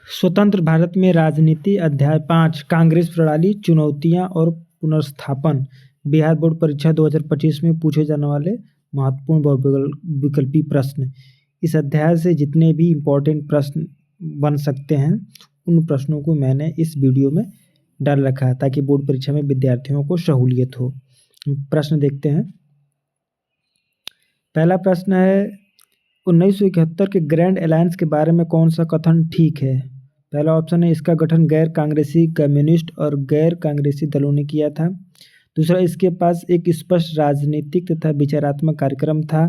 स्वतंत्र भारत में राजनीति अध्याय 5 कांग्रेस प्रणाली चुनौतियां और पुनर्स्थापन। बिहार बोर्ड परीक्षा 2025 में पूछे जाने वाले महत्वपूर्ण बहुविकल्पी प्रश्न। इस अध्याय से जितने भी इम्पोर्टेंट प्रश्न बन सकते हैं उन प्रश्नों को मैंने इस वीडियो में डाल रखा है ताकि बोर्ड परीक्षा में विद्यार्थियों को सहूलियत हो। प्रश्न देखते हैं। पहला प्रश्न है 1971 के ग्रैंड अलायंस के बारे में कौन सा कथन ठीक है। पहला ऑप्शन है इसका गठन गैर कांग्रेसी कम्युनिस्ट और गैर कांग्रेसी दलों ने किया था। दूसरा, इसके पास एक स्पष्ट राजनीतिक तथा विचारात्मक कार्यक्रम था।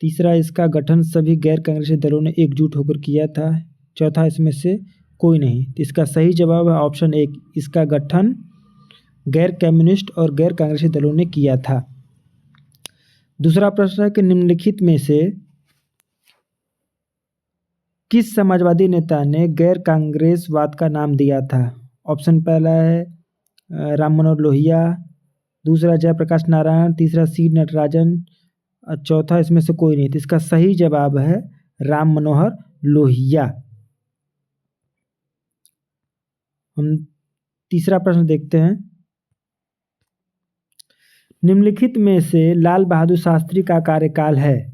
तीसरा, इसका गठन सभी गैर कांग्रेसी दलों ने एकजुट होकर किया था। चौथा, इसमें से कोई नहीं। तो इसका सही जवाब है ऑप्शन 1, इसका गठन गैर कम्युनिस्ट और गैर कांग्रेसी दलों ने किया था। दूसरा प्रश्न है कि निम्नलिखित में से किस समाजवादी नेता ने गैर कांग्रेसवाद का नाम दिया था। ऑप्शन पहला है राम मनोहर लोहिया, दूसरा जयप्रकाश नारायण, तीसरा सी नटराजन और चौथा इसमें से कोई नहीं। तो इसका सही जवाब है राम मनोहर लोहिया। हम तीसरा प्रश्न देखते हैं। निम्नलिखित में से लाल बहादुर शास्त्री का कार्यकाल है।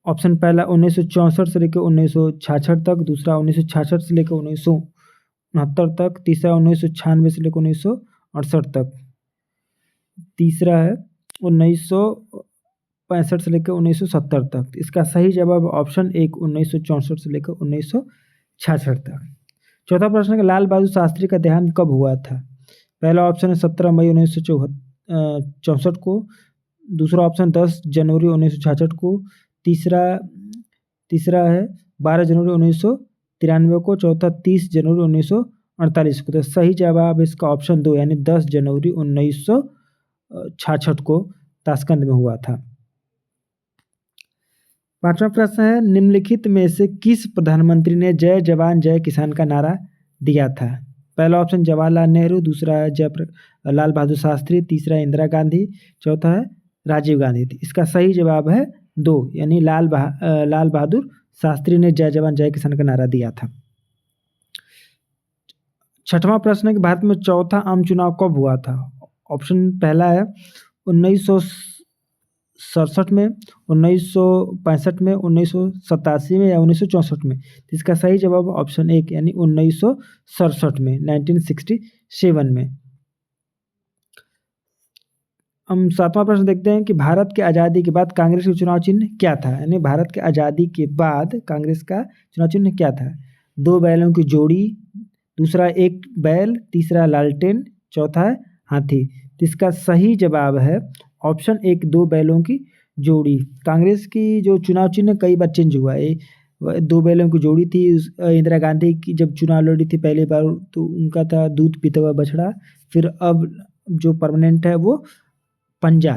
ऑप्शन पहला 1964 से लेकर 1966 तक, दूसरा 1966 से लेकर 1969 तक, तीसरा 1996 से लेकर 1968 तक, तीसरा है 1965 से लेकर 1970 तक। इसका सही जवाब ऑप्शन 1, 1964 से लेकर 1966 तक। चौथा प्रश्न है लाल बहादुर शास्त्री का देहांत कब हुआ था। पहला ऑप्शन है 17 मई 1964 को, दूसरा ऑप्शन 10 जनवरी 1966 को, तीसरा है 12 जनवरी 1993 को, चौथा 30 जनवरी 1948 को। तो सही जवाब इसका ऑप्शन 2 यानी 10 जनवरी 1966 को ताशकंद में हुआ था। पांचवा प्रश्न है निम्नलिखित में से किस प्रधानमंत्री ने जय जवान जय किसान का नारा दिया था। पहला ऑप्शन जवाहरलाल नेहरू, दूसरा है लाल बहादुर शास्त्री, तीसरा इंदिरा गांधी, चौथा है राजीव गांधी। इसका सही जवाब है 2 यानी लाल बहादुर शास्त्री ने जय जवान जय किसान का नारा दिया था। छठवां प्रश्न है कि भारत में चौथा आम चुनाव कब हुआ था। ऑप्शन पहला है 1967 में, 1965 में, 1987 में या 1964 में। इसका सही जवाब ऑप्शन 1 यानी 1967 में, 1967 में। हम सातवां प्रश्न देखते हैं कि भारत के आज़ादी के बाद कांग्रेस का चुनाव चिन्ह क्या था। यानी भारत के आज़ादी के बाद कांग्रेस का चुनाव चिन्ह क्या था। 2 बैलों की जोड़ी, दूसरा 1 बैल, तीसरा लालटेन, चौथा है हाथी। तो इसका सही जवाब है ऑप्शन 1, 2 बैलों की जोड़ी। कांग्रेस की जो चुनाव चिन्ह कई बार चेंज हुआ है। 2 बैलों की जोड़ी थी। इंदिरा गांधी की जब चुनाव लड़ी थी पहली बार तो उनका था दूध पीता हुआ बछड़ा। फिर अब जो परमानेंट है वो पंजा।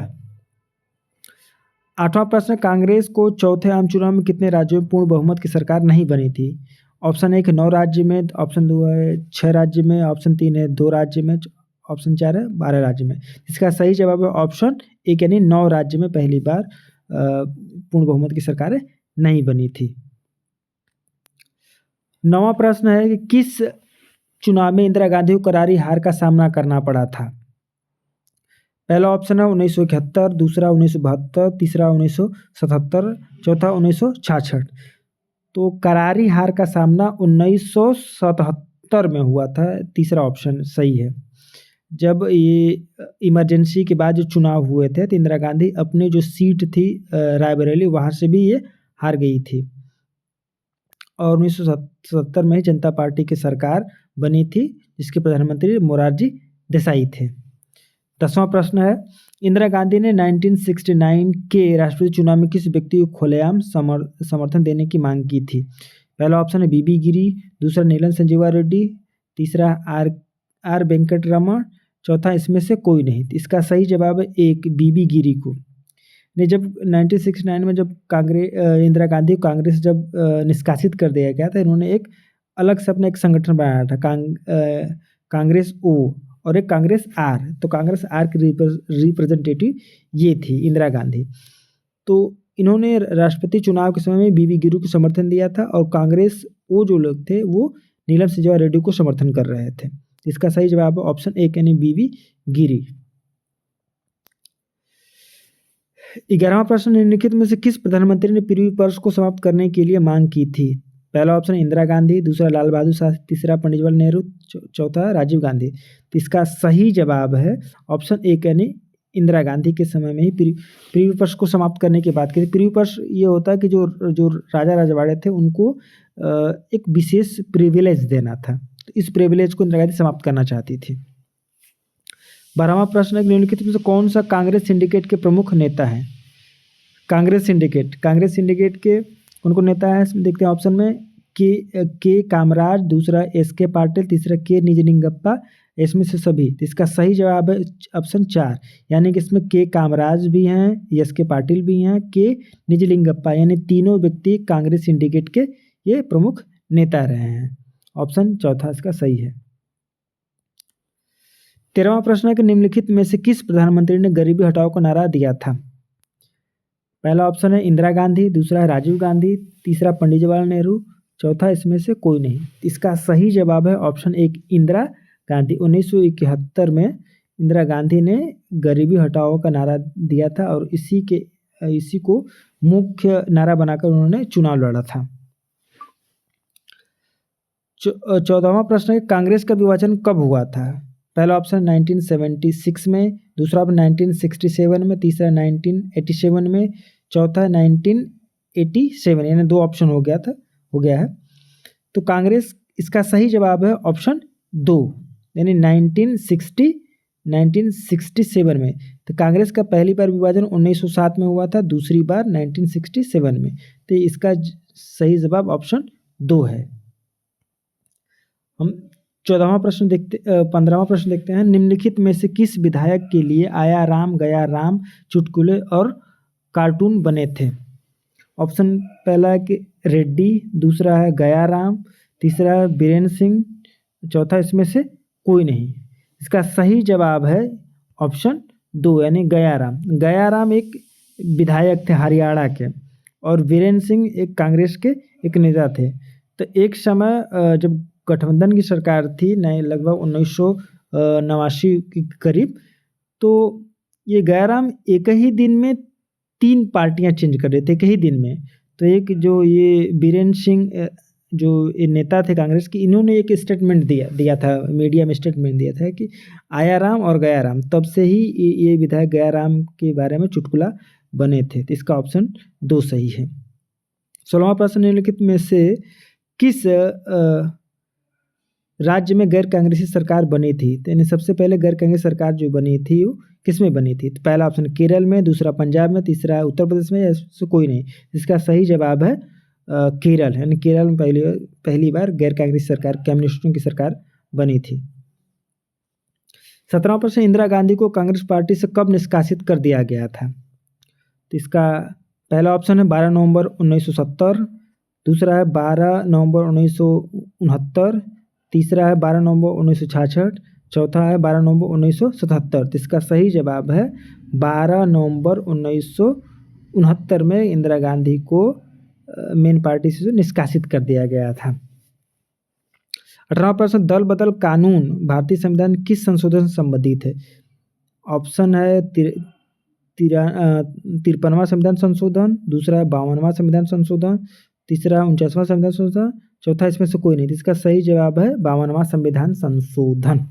आठवां प्रश्न कांग्रेस को चौथे आम चुनाव में कितने राज्यों में पूर्ण बहुमत की सरकार नहीं बनी थी। ऑप्शन 1 9 राज्य में, ऑप्शन 2 है 6 राज्य में, ऑप्शन 3 है 2 राज्य में, ऑप्शन 4 है 12 राज्य में। इसका सही जवाब है ऑप्शन 1 यानी 9 राज्य में पहली बार पूर्ण बहुमत की सरकार नहीं बनी थी। 9वां प्रश्न है कि किस चुनाव में इंदिरा गांधी को करारी हार का सामना करना पड़ा था। पहला ऑप्शन है 1971, दूसरा 1972, तीसरा 1977, चौथा 1966। तो करारी हार का सामना 1977 में हुआ था। तीसरा ऑप्शन सही है। जब ये इमरजेंसी के बाद जो चुनाव हुए थे तो इंदिरा गांधी अपनी जो सीट थी रायबरेली वहाँ से भी ये हार गई थी और 1977 में जनता पार्टी की सरकार बनी थी जिसके प्रधानमंत्री मोरारजी देसाई थे। 10वां प्रश्न है इंदिरा गांधी ने 1969 के राष्ट्रपति चुनाव में किस व्यक्ति को खुलेआम समर्थन देने की मांग की थी। पहला ऑप्शन है बीबी गिरी, दूसरा नीलम संजीवा रेड्डी, तीसरा आर वेंकटरमण, चौथा इसमें से कोई नहीं। इसका सही जवाब है 1 बीबी गिरी को। ने जब 1969 में जब इंदिरा गांधी को कांग्रेस जब निष्कासित कर दिया गया था इन्होंने एक अलग से अपना एक संगठन बनाया था कांग्रेस ओ और एक कांग्रेस आर। तो कांग्रेस आर की रिप्रेजेंटेटिव ये थी इंदिरा गांधी। तो इन्होंने राष्ट्रपति चुनाव के समय में बीबी गिरी को समर्थन दिया था और कांग्रेस वो जो लोग थे वो नीलम सिंह रेड्डी को समर्थन कर रहे थे। इसका सही जवाब है ऑप्शन ए यानी बीवी गिरी। 11वां प्रश्न, निम्नलिखित में से किस प्रधानमंत्री ने पृथ्वी पर्स को समाप्त करने के लिए मांग की थी? पहला ऑप्शन इंदिरा गांधी, दूसरा लाल बहादुर शास्त्री, तीसरा पंडित जवाहरलाल नेहरू, चौथा राजीव गांधी। तो इसका सही जवाब है ऑप्शन ए यानी इंदिरा गांधी के समय में ही पृथ्वी पर्स को समाप्त करने की बात करी। पृथ्वी पर्स ये होता है कि जो राजा रजवाड़े थे उनको एक विशेष प्रिविलेज देना था, तो इस प्रिविलेज को इंदिरा गांधी समाप्त करना चाहती थी। 12वां प्रश्न है, निम्नलिखित में से कौन सा कांग्रेस सिंडिकेट के प्रमुख नेता है? कांग्रेस सिंडिकेट के कौन कौन नेता है देखते हैं ऑप्शन में। के कामराज, दूसरा एस के पाटिल, तीसरा के निजलिंगप्पा, इसमें से सभी। तो इसका सही जवाब है ऑप्शन 4, यानी कि इसमें के कामराज भी हैं, एस के पाटिल भी हैं, के निजलिंगप्पा, यानी तीनों व्यक्ति कांग्रेस सिंडिकेट के ये प्रमुख नेता रहे हैं। ऑप्शन चौथा इसका सही है। 13वां प्रश्न है कि निम्नलिखित में से किस प्रधानमंत्री ने गरीबी हटाओ का नारा दिया था? पहला ऑप्शन है इंदिरा गांधी, दूसरा है राजीव गांधी, तीसरा पंडित जवाहरलाल नेहरू, चौथा इसमें से कोई नहीं। इसका सही जवाब है ऑप्शन 1 इंदिरा गांधी। 1971 में इंदिरा गांधी ने गरीबी हटाओ का नारा दिया था और इसी को मुख्य नारा बनाकर उन्होंने चुनाव लड़ा था। 14वां प्रश्न है कांग्रेस का विभाजन कब हुआ था? पहला ऑप्शन 1976 में, दूसरा 1967 में, तीसरा 1987 में, चौथा 1987, यानी 2 ऑप्शन हो गया है। तो कांग्रेस, इसका सही जवाब है ऑप्शन 2, यानी 1967 में। तो कांग्रेस का पहली बार विभाजन 1907 में हुआ था, दूसरी बार 1967 में। तो इसका सही जवाब ऑप्शन 2 है। हम 15वां प्रश्न देखते हैं। निम्नलिखित में से किस विधायक के लिए आया राम गया राम चुटकुले और कार्टून बने थे? ऑप्शन पहला है कि रेड्डी, दूसरा है गया राम, तीसरा है बीरेन सिंह, चौथा इसमें से कोई नहीं। इसका सही जवाब है ऑप्शन 2, यानी गया राम। गया राम एक विधायक थे हरियाणा के और बीरेन सिंह एक कांग्रेस के एक नेता थे। तो एक समय जब गठबंधन की सरकार थी लगभग 1989 के करीब, तो ये गया राम एक ही दिन में 3 पार्टियां चेंज कर रहे थे एक ही दिन में। तो एक जो ये बीरेन सिंह जो ये नेता थे कांग्रेस की, इन्होंने एक स्टेटमेंट दिया था, मीडिया में स्टेटमेंट दिया था कि आया राम और गया राम। तब से ही ये विधायक गया राम के बारे में चुटकुला बने थे। तो इसका ऑप्शन 2 सही है। 16वां प्रश्न, निम्नलिखित में से किस राज्य में गैर कांग्रेसी सरकार बनी थी? तो यानी सबसे पहले गैर कांग्रेस सरकार जो बनी थी वो किस में बनी थी? तो पहला ऑप्शन केरल में, दूसरा पंजाब में, तीसरा उत्तर प्रदेश में, या कोई नहीं। इसका सही जवाब है केरल, यानी केरल में पहली बार गैर कांग्रेसी सरकार, कम्युनिस्टों की सरकार बनी थी। 17वां प्रश्न, इंदिरा गांधी को कांग्रेस पार्टी से कब निष्कासित कर दिया गया था? तो इसका पहला ऑप्शन है 12 नवंबर 1970, दूसरा है 12 नवंबर 1969, तीसरा है 12 नवंबर 1966, चौथा है 12 नवंबर 1977। तो इसका सही जवाब है 12 नवंबर 1969 में इंदिरा गांधी को मेन पार्टी से निष्कासित कर दिया गया था। 18वां प्रश्न, दल बदल कानून भारतीय संविधान किस संशोधन से संबंधित है? ऑप्शन है 53वां संविधान संशोधन, दूसरा है 52वां संविधान संशोधन, तीसरा 49वां संविधान संशोधन, चौथा इसमें से कोई नहीं। इसका सही जवाब है 52वां संविधान संशोधन।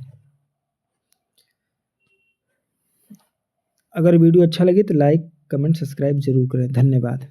अगर वीडियो अच्छा लगे तो लाइक, कमेंट, सब्सक्राइब जरूर करें। धन्यवाद।